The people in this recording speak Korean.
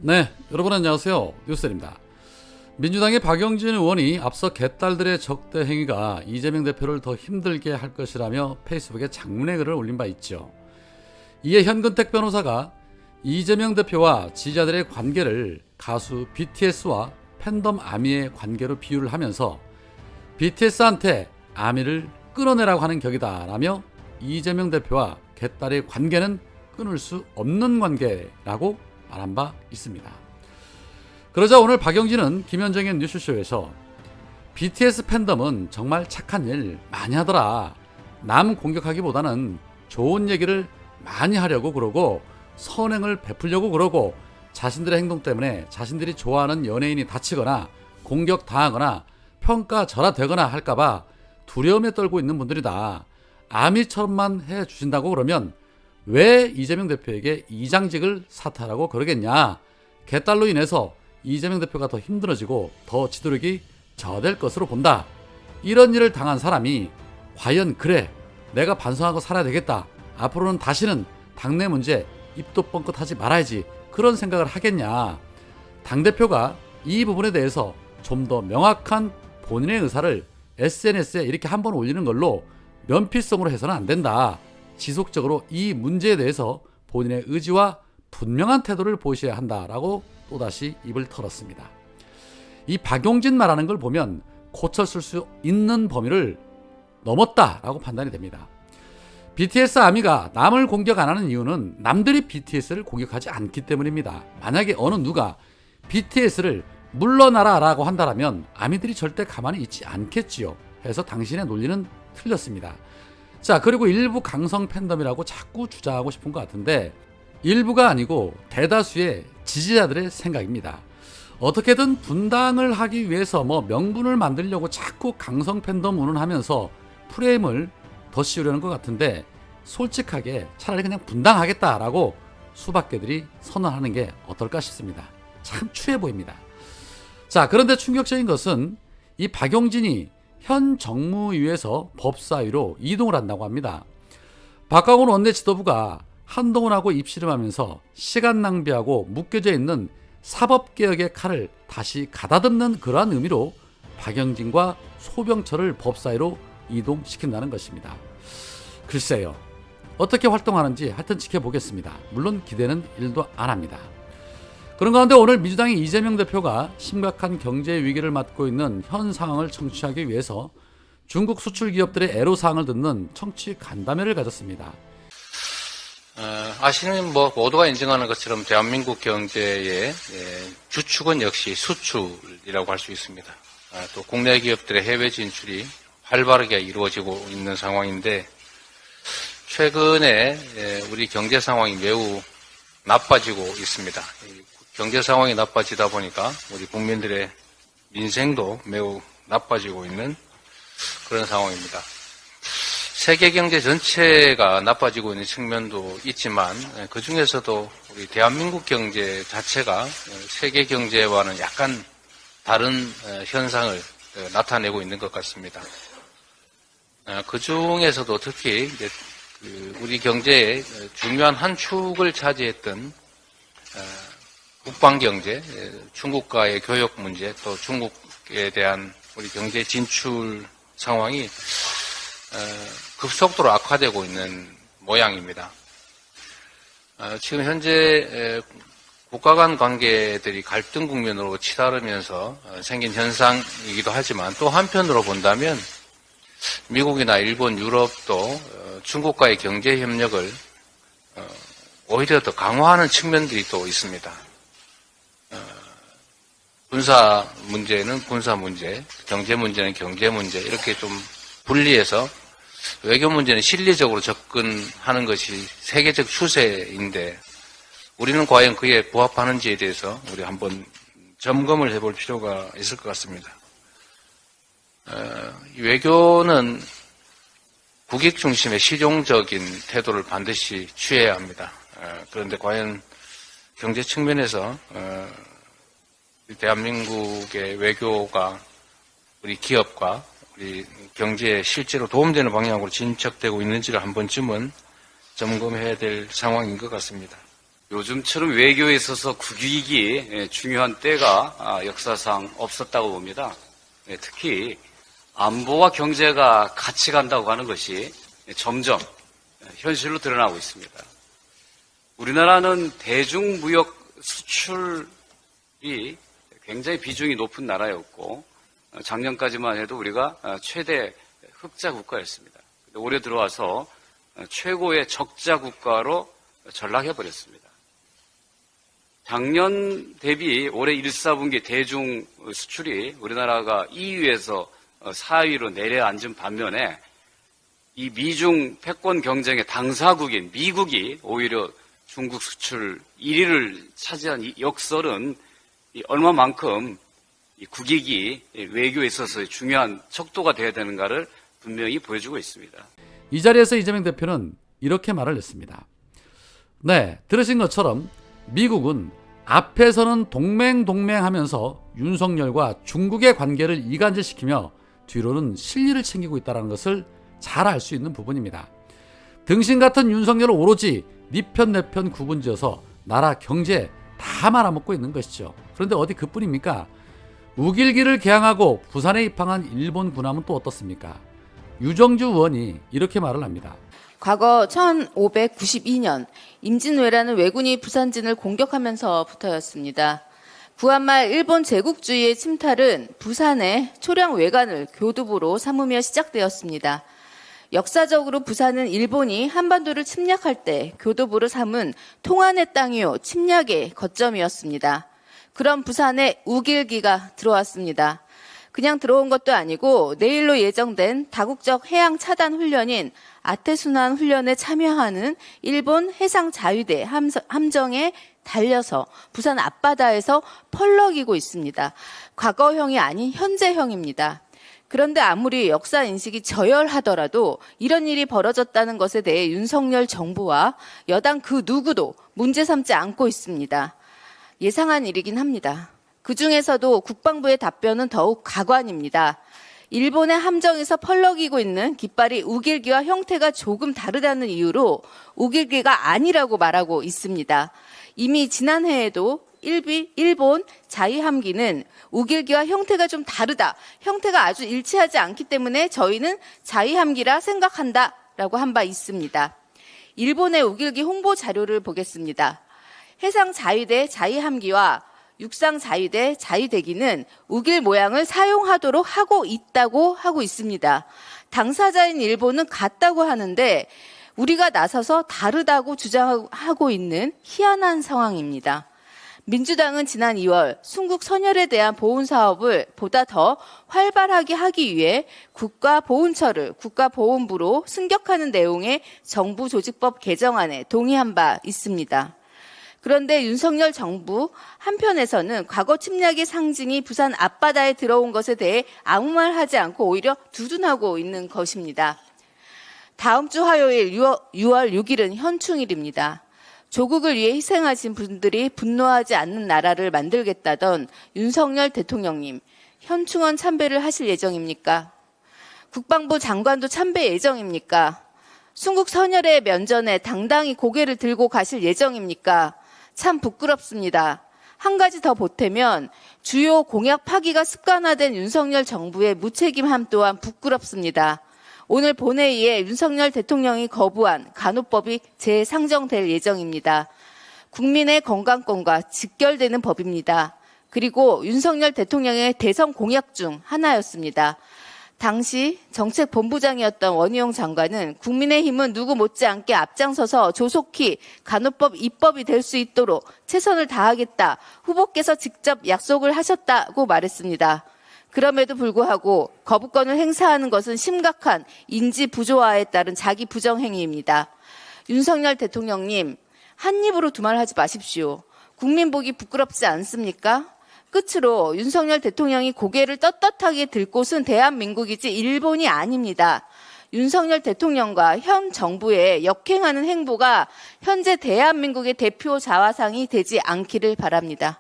네, 여러분 안녕하세요. 뉴스입니다. 민주당의 박영진 의원이 앞서 개딸들의 적대 행위가 이재명 대표를 더 힘들게 할 것이라며 페이스북에 장문의 글을 올린 바 있죠. 이에 현근택 변호사가 이재명 대표와 지지자들의 관계를 가수 BTS와 팬덤 아미의 관계로 비유를 하면서 BTS한테 아미를 끊어내라고 하는 격이다 라며 이재명 대표와 개딸의 관계는 끊을 수 없는 관계라고 말한 바 있습니다. 그러자 오늘 박영진은 김현정의 뉴스쇼에서 BTS 팬덤은 정말 착한 일 많이 하더라. 남 공격하기보다는 좋은 얘기를 많이 하려고 그러고 선행을 베풀려고 그러고 자신들의 행동 때문에 자신들이 좋아하는 연예인이 다치거나 공격당하거나 평가절하되거나 할까봐 두려움에 떨고 있는 분들이다. 아미처럼만 해주신다고 그러면 왜 이재명 대표에게 이장직을 사퇴하라고 그러겠냐. 개딸로 인해서 이재명 대표가 더 힘들어지고 더 지도력이 저될 것으로 본다. 이런 일을 당한 사람이 과연 그래 내가 반성하고 살아야 되겠다. 앞으로는 다시는 당내 문제 입도 뻥끗하지 말아야지. 그런 생각을 하겠냐. 당대표가 이 부분에 대해서 좀 더 명확한 본인의 의사를 SNS에 이렇게 한번 올리는 걸로 면피성으로 해서는 안 된다. 지속적으로 이 문제에 대해서 본인의 의지와 분명한 태도를 보이셔야 한다라고 또다시 입을 털었습니다. 이 박용진 말하는 걸 보면 고쳤을 수 있는 범위를 넘었다라고 판단이 됩니다. BTS 아미가 남을 공격 안 하는 이유는 남들이 BTS를 공격하지 않기 때문입니다. 만약에 어느 누가 BTS를 물러나라라고 한다면 아미들이 절대 가만히 있지 않겠지요. 해서 당신의 논리는 틀렸습니다. 자, 그리고 일부 강성 팬덤이라고 자꾸 주장하고 싶은 것 같은데 일부가 아니고 대다수의 지지자들의 생각입니다. 어떻게든 분당을 하기 위해서 명분을 만들려고 자꾸 강성 팬덤 운운하면서 프레임을 더 씌우려는 것 같은데 솔직하게 차라리 그냥 분당하겠다라고 수박계들이 선언하는 게 어떨까 싶습니다. 참 추해 보입니다. 자, 그런데 충격적인 것은 이 박용진이 현 정무위에서 법사위로 이동을 한다고 합니다. 박광훈 원내 지도부가 한동훈하고 입씨름하면서 시간 낭비하고 묶여져 있는 사법개혁의 칼을 다시 가다듬는 그러한 의미로 박영진과 소병철을 법사위로 이동시킨다는 것입니다. 글쎄요. 어떻게 활동하는지 하여튼 지켜보겠습니다. 물론 기대는 1도 안 합니다. 그런 가운데 오늘 민주당의 이재명 대표가 심각한 경제 위기를 맞고 있는 현 상황을 청취하기 위해서 중국 수출 기업들의 애로사항을 듣는 청취 간담회를 가졌습니다. 아시는 모두가 인정하는 것처럼 대한민국 경제의 주축은 역시 수출이라고 할 수 있습니다. 또 국내 기업들의 해외 진출이 활발하게 이루어지고 있는 상황인데 최근에 우리 경제 상황이 매우 나빠지고 있습니다. 경제 상황이 나빠지다 보니까 우리 국민들의 민생도 매우 나빠지고 있는 그런 상황입니다. 세계 경제 전체가 나빠지고 있는 측면도 있지만 그 중에서도 우리 대한민국 경제 자체가 세계 경제와는 약간 다른 현상을 나타내고 있는 것 같습니다. 그 중에서도 특히 우리 경제의 중요한 한 축을 차지했던 국방경제, 중국과의 교역 문제, 또 중국에 대한 우리 경제 진출 상황이 급속도로 악화되고 있는 모양입니다. 지금 현재 국가 간 관계들이 갈등 국면으로 치달으면서 생긴 현상이기도 하지만 또 한편으로 본다면 미국이나 일본, 유럽도 중국과의 경제 협력을 오히려 더 강화하는 측면들이 또 있습니다. 군사 문제는 군사 문제, 경제 문제는 경제 문제 이렇게 좀 분리해서 외교 문제는 실리적으로 접근하는 것이 세계적 추세인데 우리는 과연 그에 부합하는지에 대해서 우리 한번 점검을 해볼 필요가 있을 것 같습니다. 외교는 국익 중심의 실용적인 태도를 반드시 취해야 합니다. 그런데 과연 경제 측면에서 대한민국의 외교가 우리 기업과 우리 경제에 실제로 도움되는 방향으로 진척되고 있는지를 한 번쯤은 점검해야 될 상황인 것 같습니다. 요즘처럼 외교에 있어서 국익이 중요한 때가 역사상 없었다고 봅니다. 특히 안보와 경제가 같이 간다고 하는 것이 점점 현실로 드러나고 있습니다. 우리나라는 대중무역 수출이 굉장히 비중이 높은 나라였고 작년까지만 해도 우리가 최대 흑자 국가였습니다. 올해 들어와서 최고의 적자 국가로 전락해버렸습니다. 작년 대비 올해 1, 4분기 대중 수출이 우리나라가 2위에서 4위로 내려앉은 반면에 이 미중 패권 경쟁의 당사국인 미국이 오히려 중국 수출 1위를 차지한 이 역설은 얼마만큼 이 국익이 외교에 있어서 중요한 척도가 되어야 되는가를 분명히 보여주고 있습니다. 이 자리에서 이재명 대표는 이렇게 말을 했습니다. 네, 들으신 것처럼 미국은 앞에서는 동맹하면서 윤석열과 중국의 관계를 이간질시키며 뒤로는 실리를 챙기고 있다는 것을 잘 알 수 있는 부분입니다. 등신 같은 윤석열을 오로지 네 편 내 편 구분지어서 나라 경제 다 말아먹고 있는 것이죠. 그런데 어디 그뿐입니까? 우길기를 개항하고 부산에 입항한 일본 군함은 또 어떻습니까? 유정주 의원이 이렇게 말을 합니다. 과거 1592년 임진왜란은 왜군이 부산진을 공격하면서부터였습니다. 구한말 일본 제국주의의 침탈은 부산의 초량 외관을 교두보로 삼으며 시작되었습니다. 역사적으로 부산은 일본이 한반도를 침략할 때 교두보로 삼은 통한의 땅이요 침략의 거점이었습니다. 그런 부산에 우길기가 들어왔습니다. 그냥 들어온 것도 아니고 내일로 예정된 다국적 해양 차단 훈련인 아테순환 훈련에 참여하는 일본 해상자위대 함정에 달려서 부산 앞바다에서 펄럭이고 있습니다. 과거형이 아닌 현재형입니다. 그런데 아무리 역사 인식이 저열하더라도 이런 일이 벌어졌다는 것에 대해 윤석열 정부와 여당 그 누구도 문제 삼지 않고 있습니다. 예상한 일이긴 합니다. 그중에서도 국방부의 답변은 더욱 가관입니다. 일본의 함정에서 펄럭이고 있는 깃발이 우길기와 형태가 조금 다르다는 이유로 우길기가 아니라고 말하고 있습니다. 이미 지난해에도 일본 자위함기는 우길기와 형태가 좀 다르다. 형태가 아주 일치하지 않기 때문에 저희는 자위함기라 생각한다라고 한 바 있습니다. 일본의 우길기 홍보 자료를 보겠습니다. 해상자위대 자위함기와 육상자위대 자위대기는 우길 모양을 사용하도록 하고 있다고 하고 있습니다. 당사자인 일본은 같다고 하는데 우리가 나서서 다르다고 주장하고 있는 희한한 상황입니다. 민주당은 지난 2월 순국 선열에 대한 보훈 사업을 보다 더 활발하게 하기 위해 국가보훈처를 국가보훈부로 승격하는 내용의 정부 조직법 개정안에 동의한 바 있습니다. 그런데 윤석열 정부 한편에서는 과거 침략의 상징이 부산 앞바다에 들어온 것에 대해 아무 말 하지 않고 오히려 두둔하고 있는 것입니다. 다음 주 화요일 6월 6일은 현충일입니다. 조국을 위해 희생하신 분들이 분노하지 않는 나라를 만들겠다던 윤석열 대통령님, 현충원 참배를 하실 예정입니까? 국방부 장관도 참배 예정입니까? 순국 선열의 면전에 당당히 고개를 들고 가실 예정입니까? 참 부끄럽습니다. 한 가지 더 보태면 주요 공약 파기가 습관화된 윤석열 정부의 무책임함 또한 부끄럽습니다. 오늘 본회의에 윤석열 대통령이 거부한 간호법이 재상정될 예정입니다. 국민의 건강권과 직결되는 법입니다. 그리고 윤석열 대통령의 대선 공약 중 하나였습니다. 당시 정책본부장이었던 원희룡 장관은 국민의힘은 누구 못지않게 앞장서서 조속히 간호법 입법이 될 수 있도록 최선을 다하겠다. 후보께서 직접 약속을 하셨다고 말했습니다. 그럼에도 불구하고 거부권을 행사하는 것은 심각한 인지 부조화에 따른 자기 부정행위입니다. 윤석열 대통령님, 한 입으로 두말하지 마십시오. 국민 보기 부끄럽지 않습니까? 끝으로 윤석열 대통령이 고개를 떳떳하게 들 곳은 대한민국이지 일본이 아닙니다. 윤석열 대통령과 현 정부의 역행하는 행보가 현재 대한민국의 대표 자화상이 되지 않기를 바랍니다.